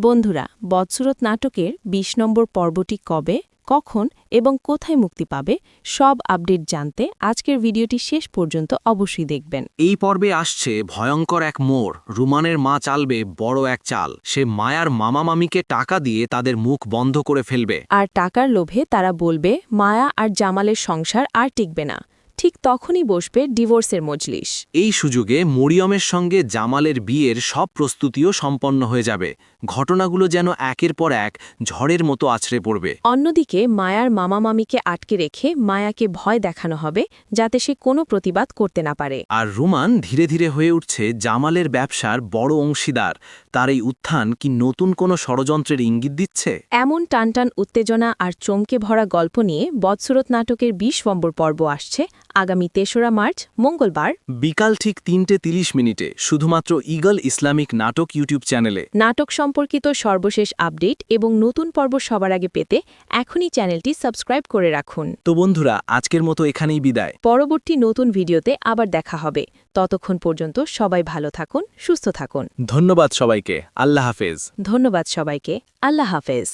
বন্ধুরা, বৎসরত নাটকের ২০ নম্বর পর্বটি কবে, কখন এবং কোথায় মুক্তি পাবে সব আপডেট জানতে আজকের ভিডিওটি শেষ পর্যন্ত অবশ্যই দেখবেন। এই পর্বে আসছে ভয়ঙ্কর এক মোড়। রুমানের মা চালবে বড় এক চাল। সে মায়ার মামা মামিকে টাকা দিয়ে তাদের মুখ বন্ধ করে ফেলবে। আর টাকার লোভে তারা বলবে মায়া আর জামালের সংসার আর টিকবে না। ঠিক তখনই বসবে ডিভোর্সের মজলিস। এই সুযোগে মরিয়মের সঙ্গে জামালের বিয়ের সব প্রস্তুতিও সম্পন্ন হয়ে যাবে। ঘটনাগুলো যেন একের পর এক ঝড়ের মতো আছড়ে পড়বে। অন্যদিকে মায়ার মামা মামিকে আটকে রেখে মায়াকে ভয় দেখানো হবে যাতে সে কোনো প্রতিবাদ করতে না পারে। আর রুমান ধীরে ধীরে হয়ে উঠছে জামালের ব্যবসার বড় অংশীদার। তার এই উত্থান কি নতুন কোনো ষড়যন্ত্রের ইঙ্গিত দিচ্ছে? এমন টানটান উত্তেজনা আর চমকে ভরা গল্প নিয়ে বৎসরত নাটকের ২০ নম্বর পর্ব আসছে আগামী ৩রা মার্চ মঙ্গলবার বিকাল ঠিক ৩:৩০ শুধুমাত্র ঈগল ইসলামিক নাটক ইউটিউব চ্যানেলে। নাটক সম্পর্কিত সর্বশেষ আপডেট এবং নতুন পর্ব সবার আগে পেতে এখনই চ্যানেলটি সাবস্ক্রাইব করে রাখুন। তো বন্ধুরা, আজকের মতো এখানেই বিদায়। পরবর্তী নতুন ভিডিওতে আবার দেখা হবে। ততক্ষণ পর্যন্ত সবাই ভালো থাকুন, সুস্থ থাকুন। ধন্যবাদ সবাইকে। আল্লাহ হাফেজ। ধন্যবাদ সবাইকে। আল্লাহ হাফেজ।